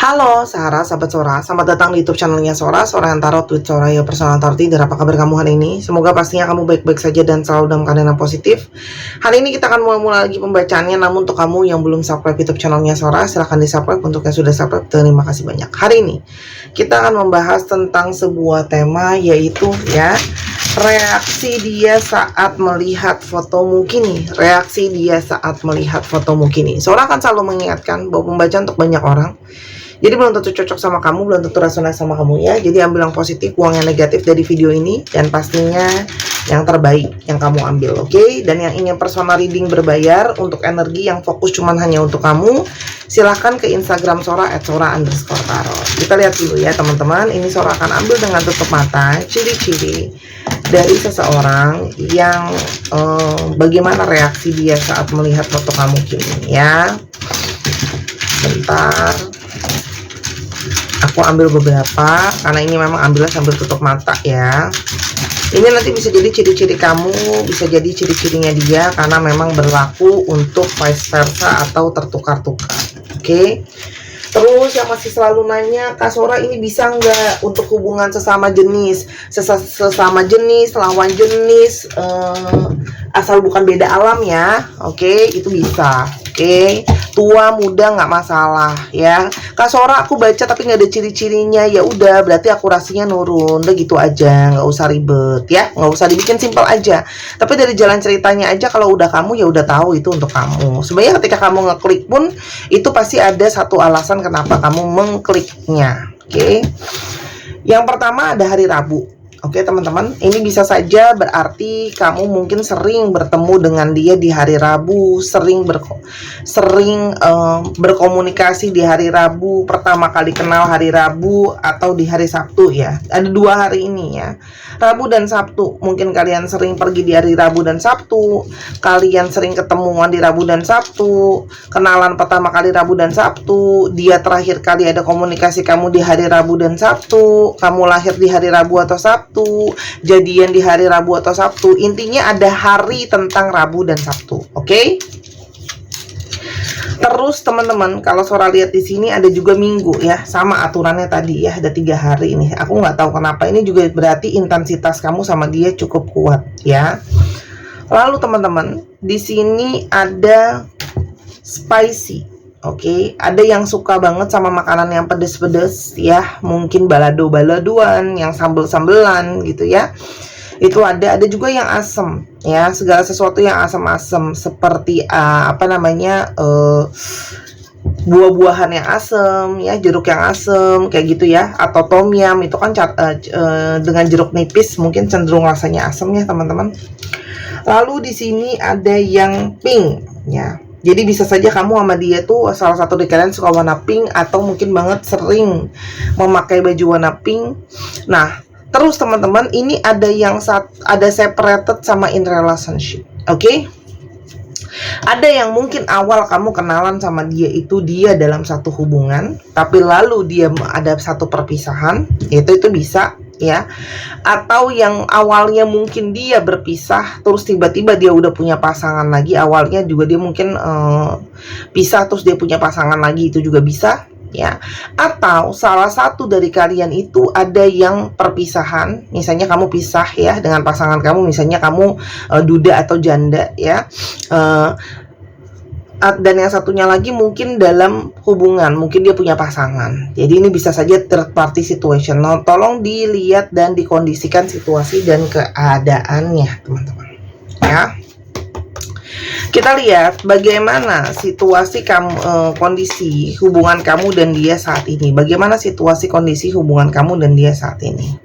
Halo Sarah, sahabat Sora, selamat datang di YouTube channelnya Sora, Sora yang Tarot with Soraya Personal Tarot Reader. Apa kabar kamu hari ini? Semoga pastinya kamu baik-baik saja dan selalu dalam keadaan yang positif. Hari ini kita akan mulai lagi pembacaannya, namun untuk kamu yang belum subscribe YouTube channelnya Sora, silahkan di subscribe. Untuk yang sudah subscribe, terima kasih banyak. Hari ini kita akan membahas tentang sebuah tema, yaitu reaksi dia saat melihat fotomu kini. Reaksi dia saat melihat fotomu kini. Sora akan selalu mengingatkan bahwa pembacaan untuk banyak orang, jadi belum tentu cocok sama kamu, belum tentu resonasi sama kamu ya. Jadi ambil yang positif, buang yang negatif dari video ini, dan pastinya yang terbaik yang kamu ambil, oke? Dan yang ingin personal reading berbayar untuk energi yang fokus cuman hanya untuk kamu, silahkan ke Instagram Sora @sora_tarot. Kita lihat dulu ya teman-teman. Ini Sora akan ambil dengan tutup mata ciri-ciri dari seseorang yang bagaimana reaksi dia saat melihat foto kamu kini ya. Bentar, aku ambil beberapa karena ini memang ambilnya sambil tutup mata ya. Ini nanti bisa jadi ciri-ciri kamu, bisa jadi ciri-cirinya dia, karena memang berlaku untuk vice versa atau tertukar-tukar, oke? Terus yang masih selalu nanya, Kak Sora ini bisa nggak untuk hubungan sesama jenis, sesama jenis, lawan jenis, asal bukan beda alam ya, oke? Itu bisa, oke? Tua muda nggak masalah ya. Kak Sora aku baca tapi nggak ada ciri-cirinya, ya udah berarti akurasinya nurun, udah gitu aja, nggak usah ribet ya, nggak usah dibikin simpel aja. Tapi dari jalan ceritanya aja, kalau udah kamu ya udah tahu itu untuk kamu. Sebenarnya ketika kamu ngeklik pun itu pasti ada satu alasan kenapa kamu mengkliknya, oke? Yang pertama ada hari Rabu. Oke teman-teman, ini bisa saja berarti kamu mungkin sering bertemu dengan dia di hari Rabu, sering berkomunikasi di hari Rabu, pertama kali kenal hari Rabu atau di hari Sabtu ya. Ada dua hari ini ya, Rabu dan Sabtu. Mungkin kalian sering pergi di hari Rabu dan Sabtu, kalian sering ketemuan di Rabu dan Sabtu, kenalan pertama kali Rabu dan Sabtu, dia terakhir kali ada komunikasi kamu di hari Rabu dan Sabtu, kamu lahir di hari Rabu atau Sabtu, jadian di hari Rabu atau Sabtu. Intinya ada hari tentang Rabu dan Sabtu, oke? Terus teman-teman, kalau Sora lihat di sini ada juga Minggu ya, sama aturannya tadi ya, ada 3 hari ini. Aku nggak tahu kenapa, ini juga berarti intensitas kamu sama dia cukup kuat ya. Lalu teman-teman, di sini ada spicy. Oke, ada yang suka banget sama makanan yang pedes-pedes ya, mungkin balado-baladoan, yang sambel-sambelan gitu ya. Itu ada juga yang asem ya, segala sesuatu yang asam-asam seperti buah-buahan yang asem ya, jeruk yang asem kayak gitu ya, atau tom yum itu kan dengan jeruk nipis mungkin cenderung rasanya asam ya teman-teman. Lalu di sini ada yang pink ya. Jadi bisa saja kamu sama dia tuh salah satu dari kalian suka warna pink, atau mungkin banget sering memakai baju warna pink. Nah, terus teman-teman, ini ada yang ada separated sama in relationship, oke? Ada yang mungkin awal kamu kenalan sama dia itu dia dalam satu hubungan, tapi lalu dia ada satu perpisahan, itu bisa ya. Atau yang awalnya mungkin dia berpisah, terus tiba-tiba dia udah punya pasangan lagi. Awalnya juga dia mungkin pisah, terus dia punya pasangan lagi, itu juga bisa ya. Atau salah satu dari kalian itu ada yang perpisahan, misalnya kamu pisah ya dengan pasangan kamu, misalnya kamu duda atau janda ya, dan yang satunya lagi mungkin dalam hubungan, mungkin dia punya pasangan. Jadi ini bisa saja third party situation. Nah, tolong dilihat dan dikondisikan situasi dan keadaannya teman-teman ya. Kita lihat bagaimana situasi kamu, kondisi hubungan kamu dan dia saat ini. Bagaimana situasi kondisi hubungan kamu dan dia saat ini.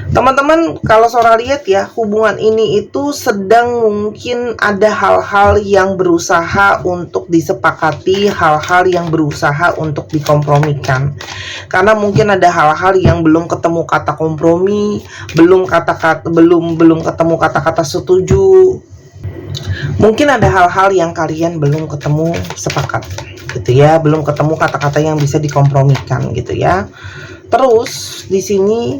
Teman-teman, kalau Sora lihat ya, hubungan ini itu sedang mungkin ada hal-hal yang berusaha untuk disepakati, hal-hal yang berusaha untuk dikompromikan. Karena mungkin ada hal-hal yang belum ketemu kata kompromi, belum ketemu kata-kata setuju. Mungkin ada hal-hal yang kalian belum ketemu sepakat gitu ya, belum ketemu kata-kata yang bisa dikompromikan gitu ya. Terus di sini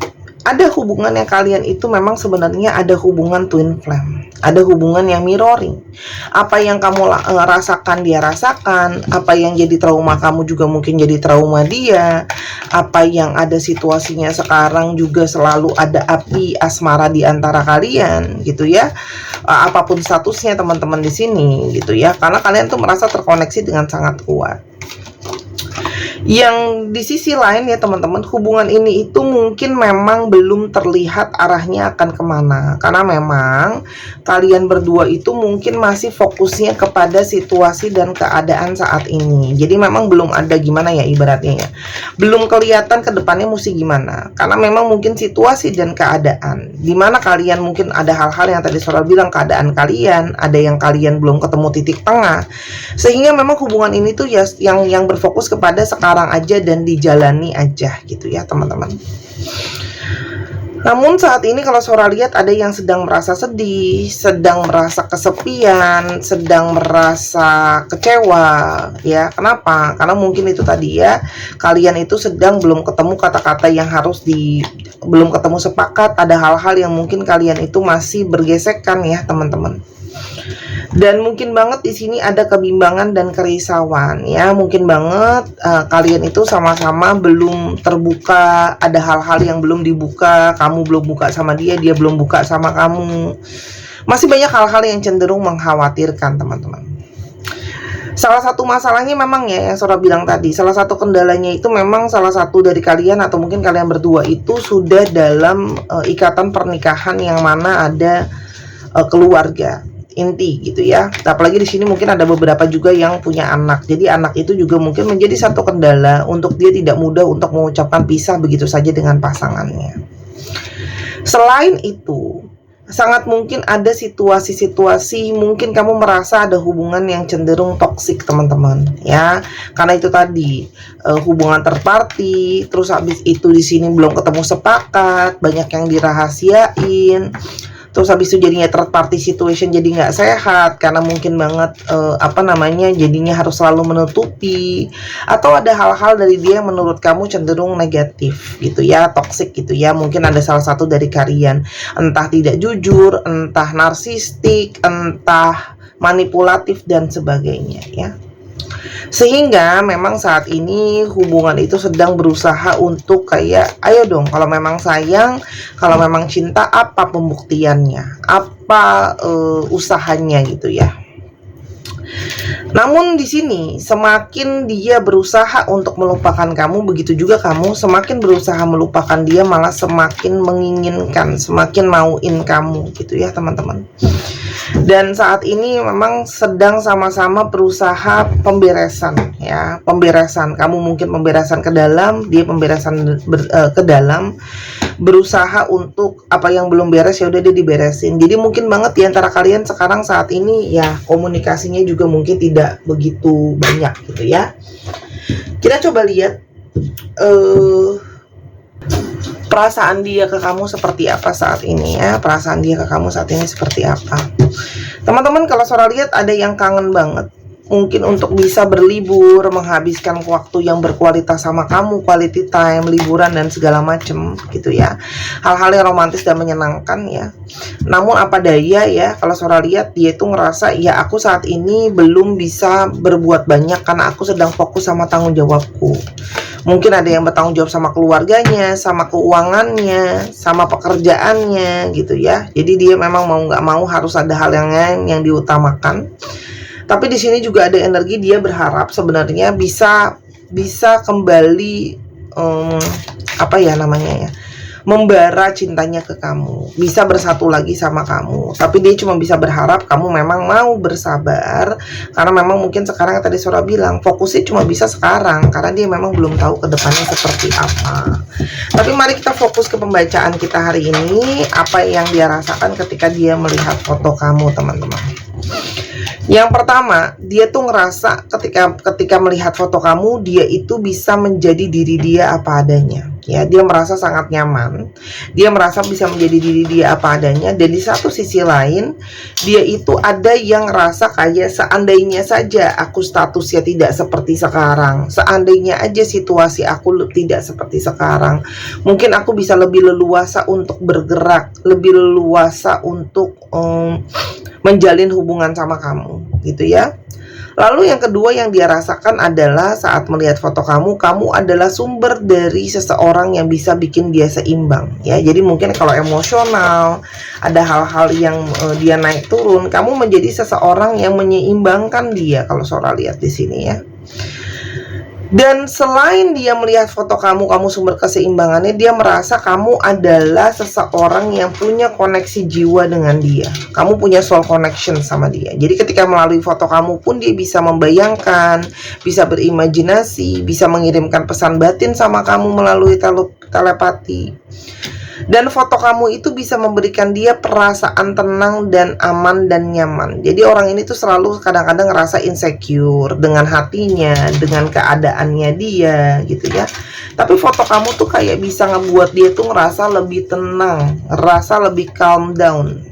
ada hubungan yang kalian itu memang sebenarnya ada hubungan twin flame, ada hubungan yang mirroring. Apa yang kamu rasakan dia rasakan, apa yang jadi trauma kamu juga mungkin jadi trauma dia, apa yang ada situasinya sekarang juga selalu ada api asmara di antara kalian gitu ya. Apapun statusnya teman-teman di sini gitu ya, karena kalian tuh merasa terkoneksi dengan sangat kuat. Yang di sisi lain ya teman-teman, hubungan ini itu mungkin memang belum terlihat arahnya akan kemana, karena memang kalian berdua itu mungkin masih fokusnya kepada situasi dan keadaan saat ini. Jadi memang belum ada gimana ya ibaratnya ya, belum kelihatan ke depannya mesti gimana, karena memang mungkin situasi dan keadaan dimana kalian mungkin ada hal-hal yang tadi Sora bilang, keadaan kalian ada yang kalian belum ketemu titik tengah, sehingga memang hubungan ini tuh ya yang berfokus kepada sekarang aja dan dijalani aja gitu ya teman-teman. Namun saat ini kalau Sora lihat ada yang sedang merasa sedih, sedang merasa kesepian, sedang merasa kecewa ya. Kenapa? Karena mungkin itu tadi ya, kalian itu sedang belum ketemu kata-kata yang harus belum ketemu sepakat, ada hal-hal yang mungkin kalian itu masih bergesekan ya teman-teman. Dan mungkin banget di sini ada kebimbangan dan kerisauan ya, mungkin banget kalian itu sama-sama belum terbuka, ada hal-hal yang belum dibuka, kamu belum buka sama dia, dia belum buka sama kamu. Masih banyak hal-hal yang cenderung mengkhawatirkan teman-teman. Salah satu masalahnya memang ya yang Sora bilang tadi, salah satu kendalanya itu memang salah satu dari kalian atau mungkin kalian berdua itu sudah dalam ikatan pernikahan yang mana ada keluarga inti gitu ya. Apalagi di sini mungkin ada beberapa juga yang punya anak. Jadi anak itu juga mungkin menjadi satu kendala untuk dia tidak mudah untuk mengucapkan pisah begitu saja dengan pasangannya. Selain itu, sangat mungkin ada situasi-situasi mungkin kamu merasa ada hubungan yang cenderung toksik teman-teman ya. Karena itu tadi hubungan third party, terus habis itu di sini belum ketemu sepakat, banyak yang dirahasiain. Terus habis itu jadinya third party situation jadi nggak sehat karena mungkin banget jadinya harus selalu menutupi, atau ada hal-hal dari dia yang menurut kamu cenderung negatif gitu ya, toxic gitu ya. Mungkin ada salah satu dari kalian entah tidak jujur, entah narsistik, entah manipulatif dan sebagainya ya. Sehingga memang saat ini hubungan itu sedang berusaha untuk kayak, ayo dong, kalau memang sayang, kalau memang cinta, apa pembuktiannya, apa usahanya gitu ya. Namun di sini semakin dia berusaha untuk melupakan kamu, begitu juga kamu semakin berusaha melupakan dia, malah semakin menginginkan, semakin mauin kamu gitu ya teman-teman. Dan saat ini memang sedang sama-sama berusaha pemberesan ya, pemberesan. Kamu mungkin pemberesan ke dalam, dia pemberesan ke dalam, berusaha untuk apa yang belum beres ya udah dia diberesin. Jadi mungkin banget di antara kalian sekarang saat ini ya komunikasinya juga mungkin tidak begitu banyak gitu ya. Kita coba lihat perasaan dia ke kamu seperti apa saat ini ya. Perasaan dia ke kamu saat ini seperti apa. Teman-teman, kalau Sora lihat ada yang kangen banget mungkin untuk bisa berlibur, menghabiskan waktu yang berkualitas sama kamu, quality time, liburan dan segala macem gitu ya. Hal-hal yang romantis dan menyenangkan ya. Namun apa daya ya, kalau Sora lihat dia tuh ngerasa ya aku saat ini belum bisa berbuat banyak karena aku sedang fokus sama tanggung jawabku. Mungkin ada yang bertanggung jawab sama keluarganya, sama keuangannya, sama pekerjaannya gitu ya. Jadi dia memang mau nggak mau harus ada hal yang diutamakan. Tapi di sini juga ada energi dia berharap sebenarnya bisa kembali membara cintanya ke kamu, bisa bersatu lagi sama kamu. Tapi dia cuma bisa berharap kamu memang mau bersabar, karena memang mungkin sekarang yang tadi Sora bilang fokusnya cuma bisa sekarang karena dia memang belum tahu ke depannya seperti apa. Tapi mari kita fokus ke pembacaan kita hari ini, apa yang dia rasakan ketika dia melihat foto kamu teman-teman. Yang pertama, dia tuh ngerasa ketika melihat foto kamu, dia itu bisa menjadi diri dia apa adanya. ya. Dia merasa sangat nyaman, dia merasa bisa menjadi diri dia apa adanya. Dan di satu sisi lain, dia itu ada yang rasa kayak seandainya saja aku statusnya tidak seperti sekarang, seandainya aja situasi aku tidak seperti sekarang, mungkin aku bisa lebih leluasa untuk bergerak, lebih leluasa untuk menjalin hubungan sama kamu, gitu ya. Lalu yang kedua yang dia rasakan adalah saat melihat foto kamu, kamu adalah sumber dari seseorang yang bisa bikin dia seimbang, ya. Jadi mungkin kalau emosional, ada hal-hal yang dia naik turun, kamu menjadi seseorang yang menyeimbangkan dia kalau Sora lihat di sini, ya. Dan selain dia melihat foto kamu sumber keseimbangannya, dia merasa kamu adalah seseorang yang punya koneksi jiwa dengan dia. Kamu punya soul connection sama dia. Jadi ketika melalui foto kamu pun dia bisa membayangkan, bisa berimajinasi, bisa mengirimkan pesan batin sama kamu melalui telepati. Dan foto kamu itu bisa memberikan dia perasaan tenang dan aman dan nyaman. Jadi orang ini tuh selalu kadang-kadang ngerasa insecure dengan hatinya, dengan keadaannya dia, gitu ya. Tapi foto kamu tuh kayak bisa ngebuat dia tuh ngerasa lebih tenang, ngerasa lebih calm down.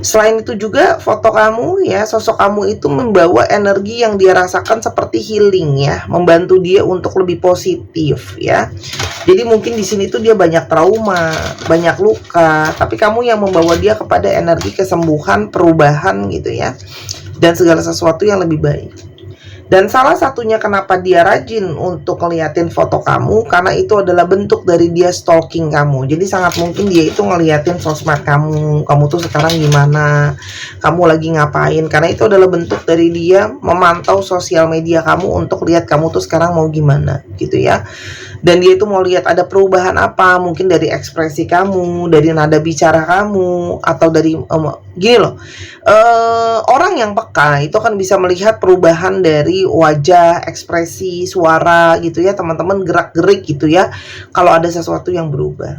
Selain itu juga foto kamu, ya, sosok kamu itu membawa energi yang dia rasakan seperti healing, ya, membantu dia untuk lebih positif, ya. Jadi mungkin di sini tuh dia banyak trauma, banyak luka, tapi kamu yang membawa dia kepada energi kesembuhan, perubahan, gitu ya, dan segala sesuatu yang lebih baik. Dan salah satunya kenapa dia rajin untuk ngeliatin foto kamu, karena itu adalah bentuk dari dia stalking kamu. Jadi sangat mungkin dia itu ngeliatin sosmed kamu tuh sekarang gimana, kamu lagi ngapain. Karena itu adalah bentuk dari dia memantau sosial media kamu untuk lihat kamu tuh sekarang mau gimana, gitu ya. Dan dia itu mau lihat ada perubahan apa, mungkin dari ekspresi kamu, dari nada bicara kamu, atau dari gini loh, orang yang peka itu akan bisa melihat perubahan dari wajah, ekspresi, suara, gitu ya, teman-teman, gerak-gerik, gitu ya, kalau ada sesuatu yang berubah.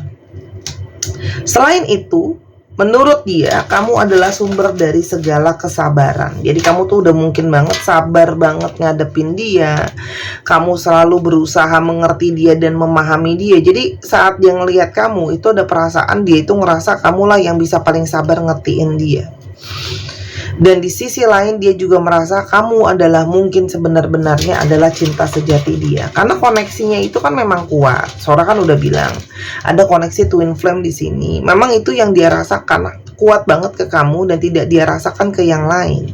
Selain itu, menurut dia, kamu adalah sumber dari segala kesabaran. Jadi kamu tuh udah mungkin banget sabar banget ngadepin dia. Kamu selalu berusaha mengerti dia dan memahami dia. Jadi saat dia ngelihat kamu, itu ada perasaan dia itu ngerasa kamulah yang bisa paling sabar ngertiin dia. Dan di sisi lain dia juga merasa kamu adalah mungkin sebenar-benarnya adalah cinta sejati dia. Karena koneksinya itu kan memang kuat. Sora kan udah bilang ada koneksi twin flame di sini. Memang itu yang dia rasakan kuat banget ke kamu dan tidak dia rasakan ke yang lain.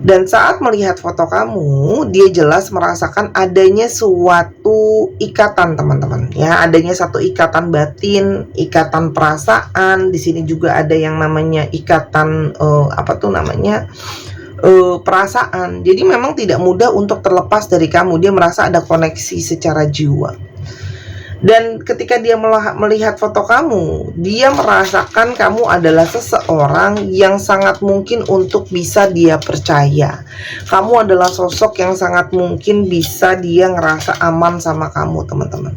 Dan saat melihat foto kamu, dia jelas merasakan adanya suatu ikatan, teman-teman. Ya, adanya satu ikatan batin, ikatan perasaan. Di sini juga ada yang namanya ikatan perasaan. Jadi memang tidak mudah untuk terlepas dari kamu. Dia merasa ada koneksi secara jiwa. Dan ketika dia melihat foto kamu, dia merasakan kamu adalah seseorang yang sangat mungkin untuk bisa dia percaya. Kamu adalah sosok yang sangat mungkin bisa dia ngerasa aman sama kamu, teman-teman.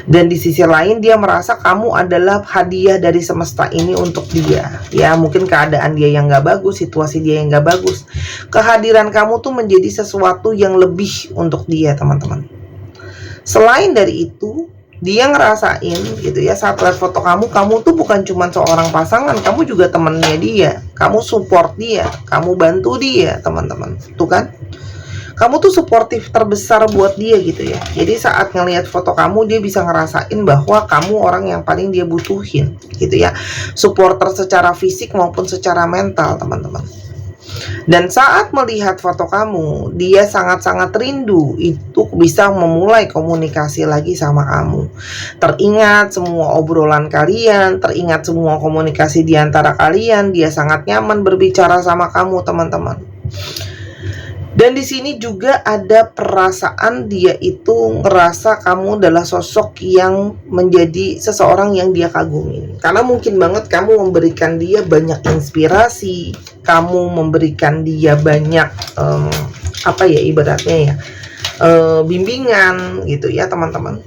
Dan di sisi lain dia merasa kamu adalah hadiah dari semesta ini untuk dia. Ya, mungkin keadaan dia yang gak bagus, situasi dia yang gak bagus, kehadiran kamu tuh menjadi sesuatu yang lebih untuk dia, teman-teman. Selain dari itu, dia ngerasain gitu ya, saat lihat foto kamu tuh bukan cuma seorang pasangan, kamu juga temennya dia, kamu support dia, kamu bantu dia, teman-teman. Tuh kan, kamu tuh suportif terbesar buat dia gitu ya. Jadi saat ngelihat foto kamu, dia bisa ngerasain bahwa kamu orang yang paling dia butuhin gitu ya, supporter secara fisik maupun secara mental, teman-teman. Dan saat melihat foto kamu, dia sangat-sangat rindu itu bisa memulai komunikasi lagi sama kamu. Teringat semua obrolan kalian, teringat semua komunikasi di antara kalian. Dia sangat nyaman berbicara sama kamu, teman-teman. Dan di sini juga ada perasaan dia itu ngerasa kamu adalah sosok yang menjadi seseorang yang dia kagumi. Karena mungkin banget kamu memberikan dia banyak inspirasi, kamu memberikan dia banyak bimbingan gitu ya, teman-teman.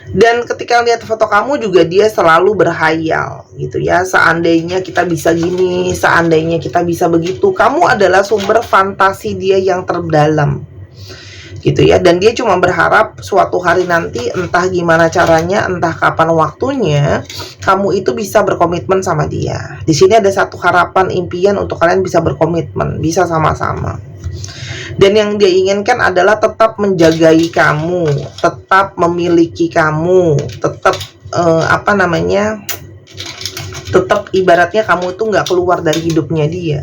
Dan ketika lihat foto kamu juga dia selalu berhayal gitu ya, seandainya kita bisa gini, seandainya kita bisa begitu. Kamu adalah sumber fantasi dia yang terdalam. gitu ya. Dan dia cuma berharap suatu hari nanti, entah gimana caranya, entah kapan waktunya, kamu itu bisa berkomitmen sama dia. Di sini ada satu harapan, impian untuk kalian bisa berkomitmen, bisa sama-sama. Dan yang dia inginkan adalah tetap menjagai kamu, tetap memiliki kamu, tetap tetap ibaratnya kamu itu nggak keluar dari hidupnya dia.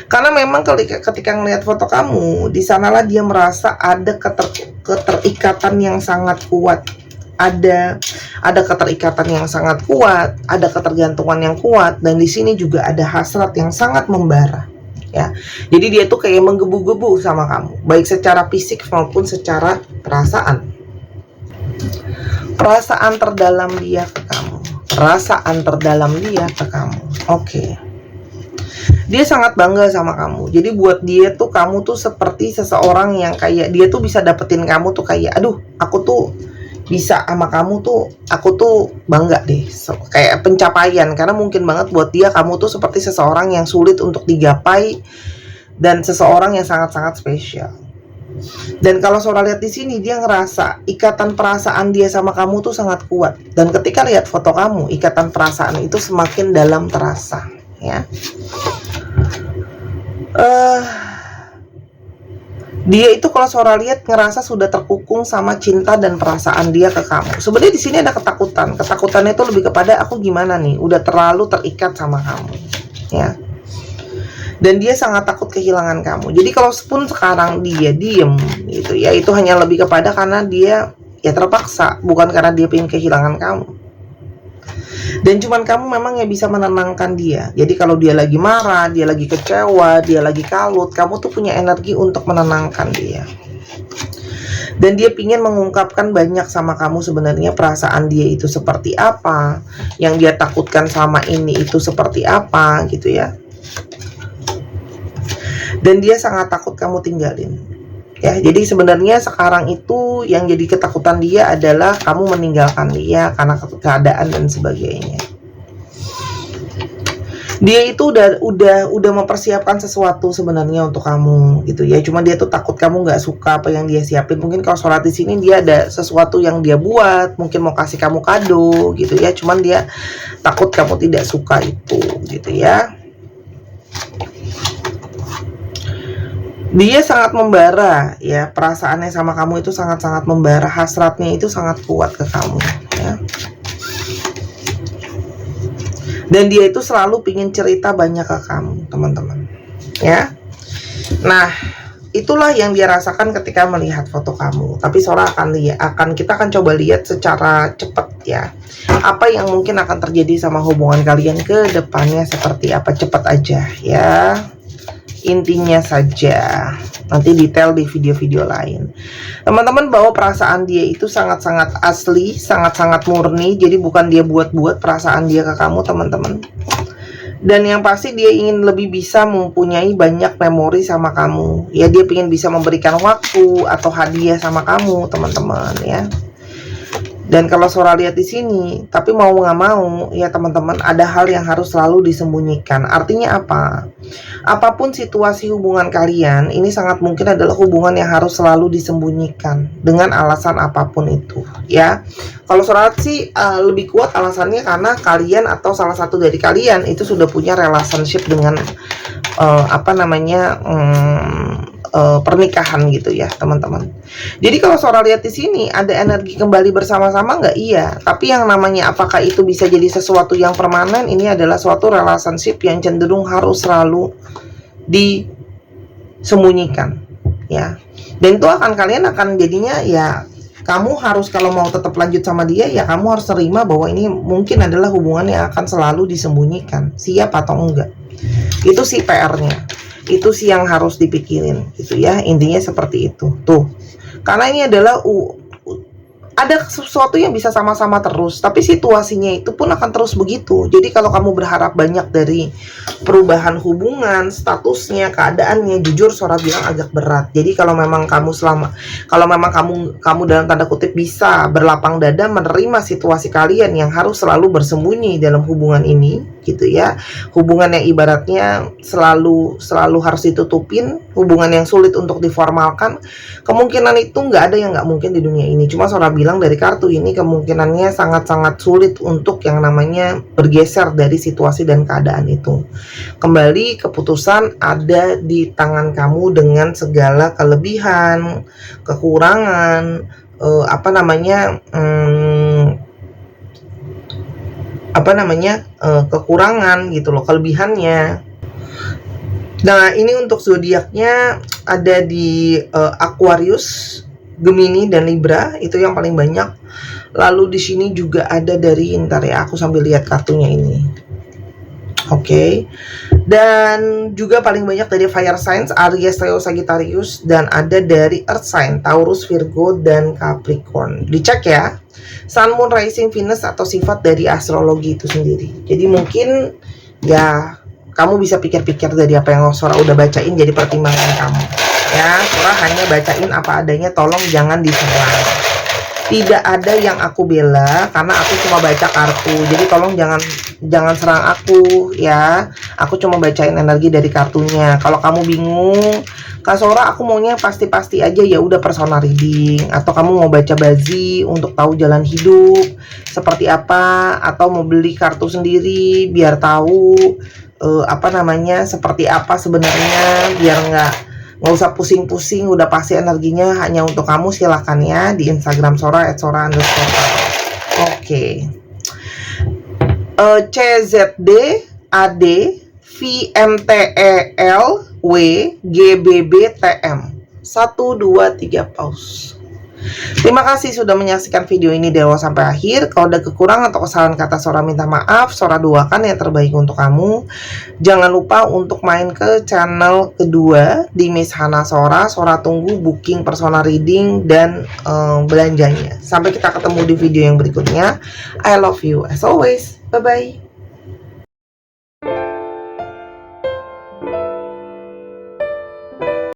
Karena memang ketika ngelihat foto kamu, di sanalah dia merasa ada keterikatan yang sangat kuat. Ada keterikatan yang sangat kuat, ada ketergantungan yang kuat, dan di sini juga ada hasrat yang sangat membara. Ya, jadi dia tuh kayak menggebu-gebu sama kamu, baik secara fisik maupun secara perasaan. Perasaan terdalam dia ke kamu, perasaan terdalam dia ke kamu. Oke. Dia sangat bangga sama kamu. Jadi buat dia tuh kamu tuh seperti seseorang yang kayak dia tuh bisa dapetin kamu tuh kayak, aduh, aku tuh bisa sama kamu tuh, aku tuh bangga deh. Kayak pencapaian, karena mungkin banget buat dia kamu tuh seperti seseorang yang sulit untuk digapai dan seseorang yang sangat-sangat spesial. Dan kalau Sora lihat di sini, dia ngerasa ikatan perasaan dia sama kamu tuh sangat kuat. Dan ketika lihat foto kamu, ikatan perasaan itu semakin dalam terasa, ya. Dia itu kalau Sora lihat ngerasa sudah terkukung sama cinta dan perasaan dia ke kamu. Sebenarnya di sini ada ketakutan. Ketakutannya itu lebih kepada aku gimana nih, udah terlalu terikat sama kamu, ya. Dan dia sangat takut kehilangan kamu. Jadi kalau pun sekarang dia diem gitu ya, itu hanya lebih kepada karena dia ya terpaksa, bukan karena dia pengen kehilangan kamu. Dan cuman kamu memang yang bisa menenangkan dia. Jadi kalau dia lagi marah, dia lagi kecewa, dia lagi kalut, kamu tuh punya energi untuk menenangkan dia. Dan dia pingin mengungkapkan banyak sama kamu sebenarnya, perasaan dia itu seperti apa, yang dia takutkan sama ini itu seperti apa gitu ya. Dan dia sangat takut kamu tinggalin. Ya, jadi sebenarnya sekarang itu yang jadi ketakutan dia adalah kamu meninggalkan dia karena keadaan dan sebagainya. Dia itu udah mempersiapkan sesuatu sebenarnya untuk kamu gitu ya. Cuma dia tuh takut kamu nggak suka apa yang dia siapin. Mungkin kalau sholat di sini dia ada sesuatu yang dia buat, mungkin mau kasih kamu kado gitu ya. Cuman dia takut kamu tidak suka itu gitu ya. Dia sangat membara ya, perasaannya sama kamu itu sangat-sangat membara, hasratnya itu sangat kuat ke kamu ya. Dan dia itu selalu pingin cerita banyak ke kamu, teman-teman ya. Nah, itulah yang dia rasakan ketika melihat foto kamu. Tapi Sora kita akan coba lihat secara cepat ya, apa yang mungkin akan terjadi sama hubungan kalian ke depannya seperti apa. Cepat aja ya, intinya saja, nanti detail di video-video lain. Teman-teman, bahwa perasaan dia itu sangat-sangat asli, sangat-sangat murni. Jadi bukan dia buat-buat perasaan dia ke kamu, teman-teman. Dan yang pasti dia ingin lebih bisa mempunyai banyak memori sama kamu. Ya, dia ingin bisa memberikan waktu atau hadiah sama kamu, teman-teman ya. Dan kalau Sora lihat di sini, tapi mau nggak mau ya teman-teman, ada hal yang harus selalu disembunyikan. Artinya apa? Apapun situasi hubungan kalian, ini sangat mungkin adalah hubungan yang harus selalu disembunyikan dengan alasan apapun itu ya. Kalau Sora sih lebih kuat alasannya karena kalian atau salah satu dari kalian itu sudah punya relationship dengan pernikahan gitu ya teman-teman. Jadi kalau Sora lihat di sini ada energi kembali bersama-sama nggak? Iya. Tapi yang namanya apakah itu bisa jadi sesuatu yang permanen? Ini adalah suatu relationship yang cenderung harus selalu disembunyikan ya. Dan itu kalian akan jadinya ya, kamu harus kalau mau tetap lanjut sama dia ya kamu harus terima bahwa ini mungkin adalah hubungan yang akan selalu disembunyikan. Siap atau enggak? Itu sih PR-nya. Itu sih yang harus dipikirin gitu ya, intinya seperti itu tuh. Karena ini adalah ada sesuatu yang bisa sama-sama terus, tapi situasinya itu pun akan terus begitu. Jadi kalau kamu berharap banyak dari perubahan hubungan, statusnya, keadaannya, jujur Sora bilang agak berat. Jadi kalau memang kamu kamu dalam tanda kutip bisa berlapang dada menerima situasi kalian yang harus selalu bersembunyi dalam hubungan ini gitu ya. Hubungan yang ibaratnya selalu harus ditutupin, hubungan yang sulit untuk diformalkan. Kemungkinan itu nggak ada yang nggak mungkin di dunia ini. Cuma Sora bilang dari kartu ini kemungkinannya sangat-sangat sulit untuk yang namanya bergeser dari situasi dan keadaan itu. Kembali keputusan ada di tangan kamu dengan segala kelebihan, kekurangan, kekurangan gitu loh, kelebihannya. Nah, ini untuk zodiaknya ada di Aquarius, Gemini dan Libra, itu yang paling banyak. Lalu di sini juga ada dari, ntar ya, aku sambil lihat kartunya ini. Oke. Dan juga paling banyak dari fire signs, Aries, Leo, Sagittarius, dan ada dari earth sign, Taurus, Virgo, dan Capricorn. Dicek ya, Sun, Moon, Rising, Venus, atau sifat dari astrologi itu sendiri. Jadi mungkin ya kamu bisa pikir-pikir dari apa yang Sora udah bacain jadi pertimbangan kamu. Ya, Sora hanya bacain apa adanya, tolong jangan diserang. Tidak ada yang aku bela karena aku cuma baca kartu. Jadi tolong jangan serang aku ya. Aku cuma bacain energi dari kartunya. Kalau kamu bingung, Kak Sora aku maunya pasti-pasti aja, ya udah personal reading, atau kamu mau baca bazi untuk tahu jalan hidup seperti apa, atau mau beli kartu sendiri biar tahu seperti apa sebenarnya, biar nggak usah pusing-pusing, udah pasti energinya hanya untuk kamu. Silakan ya di Instagram Sora @sora_. Oke. CZD AD VMTEL W GBB TM 1 2 3 pause. Terima kasih sudah menyaksikan video ini dari awal sampai akhir. Kalau ada kekurangan atau kesalahan kata, Sora minta maaf. Sora doakan yang terbaik untuk kamu. Jangan lupa untuk main ke channel kedua di Miss Hana Sora. Sora tunggu booking personal reading dan belanjanya. Sampai kita ketemu di video yang berikutnya. I love you as always. Bye bye.